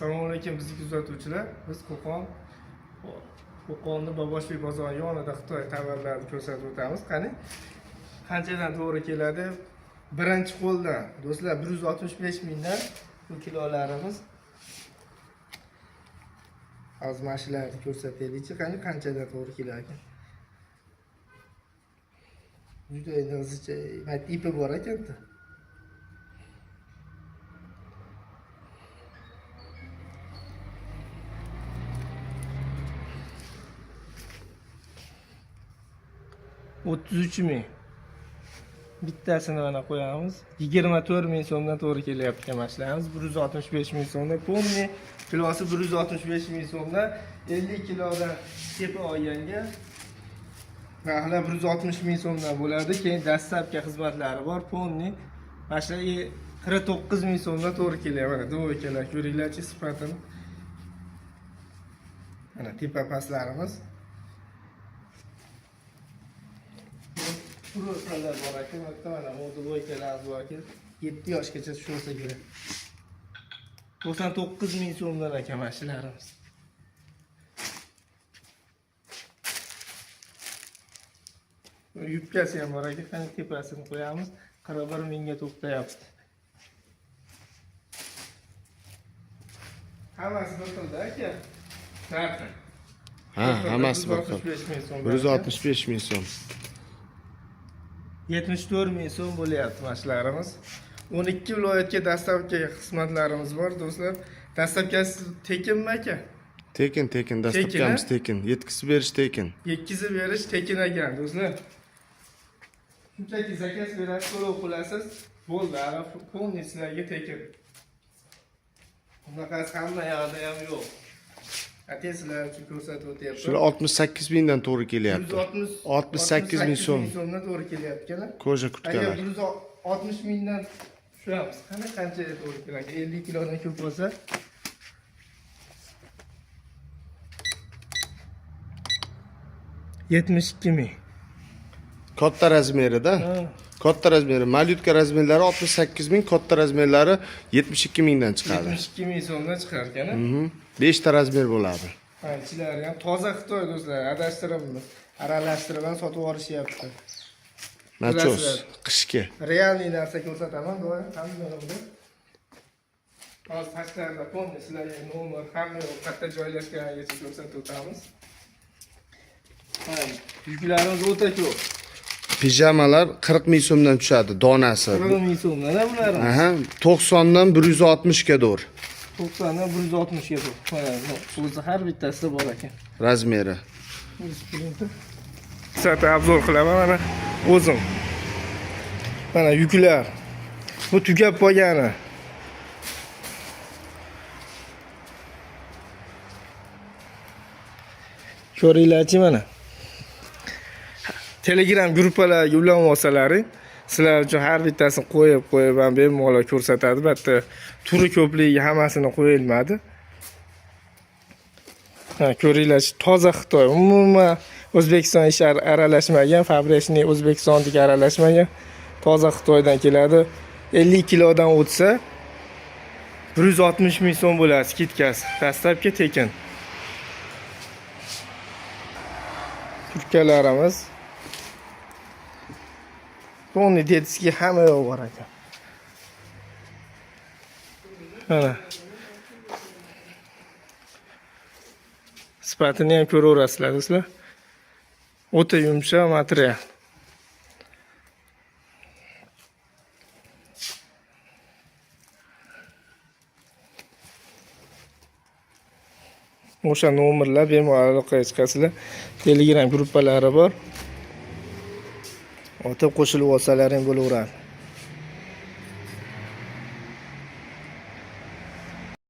Assalomu alaykum bizni kuzatuvchilar. Biz Qo'qonni Boboshbek bozori yonida Xitoy tovarlarini ko'rsatib o'tamiz. Qani qanchadan to'g'ri keladi? Birinchi qo'ldan do'stlar 165 mingdan bu kilolarimiz. Hozir mashinalarni ko'rsataylik-chi, qani qanchadan to'g'ri keladi. Juda o'zicha ipi bor ekan-da. $33,000. Bittasini mana qo'yamiz. 24,000 so'mdan to'g'ri kelyapti mashinalarimiz. 165,000 so'mdan. Pomni kilosi 165,000 so'mdan 50 kilodan tepa olganga narxlar 160,000 so'mdan bo'ladi. Keyin dastlabki xizmatlari bor. Pomni mashina 49,000 so'mdan to'g'ri kelyapti. Mana do'ykalar ko'ringlarchi sifatini. Mana tepa pastlarimiz. Purosalar bor ekan, mana model o'ykalar bor ekan. 7 yoshgacha tushsa kerak. 99,000 so'mdan ekan mashinalarimiz. Yubkasi ham bor ekan, qani tepasini qo'yamiz. 41,000 ga to'xtayapti. Hammasi bir xilda aka. Narxi. Ha, hammasi bir xil. 165,000 so'm. 74,000 so'm bo'lyapti mashinalarimiz. 12 viloyatga dastlabki xizmatlarimiz bor do'stlar. Dastlabkasi tekinmi aka? Tekin, dastlabkamiz tekin. Yetkazib berish tekin. Yetkazib berish tekin ekan do'stlar. Shunchaki zakaz berasiz, to'lov qilasiz. Bo'ldi, polni sizlarga tekin. Bunaqasi hamma yoqda ham yo'q. Ateslar uchun ko'rsatib o'tyapti. Shular 68,000 dan to'g'ri kelyapti. 68,000 so'm. so'mdan to'g'ri kelyapti-ku. Koja kutkalar. Agar 160,000 dan tushamiz. Qancha to'g'ri keladi? 50 kilodan ko'p bo'lsa 72,000. Katta razmerida. Katta razmeri, malyutka razmerlari 68,000, katta razmerlari 72,000 dan chiqadi. 72,000 so'mdan chiqar ekan. 5 ta razmer bo'ladi. Ha, ichlari ham toza Xitoy do'stlar, adashtirib, aralashtirib ham sotib olishyapti. Nachos, qishki. Realniy narsa ko'rsataman, doim hamma. Hozir pastlarda pomni sizlarga nomer, hamma qayerda joylashganigacha ko'rsatib o'tamiz. Ha, yuklarimiz o'ta ko'p. Pijamalar 40,000 so'mdan tushadi donasi. 40,000 so'mdan bular. Aha, 90 dan 160 ga do'r. 90 dan 160 ga do'r. O'zi har bittasida bor ekan. Razmeri. Sata obzor qilaman mana o'zim. Mana yuklar. Bu tugab qolgani. Ko'ringlarchi mana. Telegram gruppalarga ulanib olsalaring, sizlar uchun har bittasini qo'yib ham bemalol ko'rsatadi. Albatta, turi ko'pligi hammasini qo'yilmadi. Ha, ko'ringlar, toza Xitoy. Umuman O'zbekiston ishlar aralashmagan, fabrikasining O'zbekistondagi aralashmagan. Toza Xitoydan keladi. 50 kilodan o'tsa 160,000 so'm bo'ladi skitkasi. Dastlabki tekin. Turkalarimiz Ponni detskiy hamma yo'q bor ekan. Mana. Sifatini ham ko'raverasizlar do'stlar. O'ta yumshoq material. O'sha nomerlar bemalol aloqaga chiqasizlar. Telegram gruppalari bor. O'tib qo'shilib olsalaring bo'laveradi.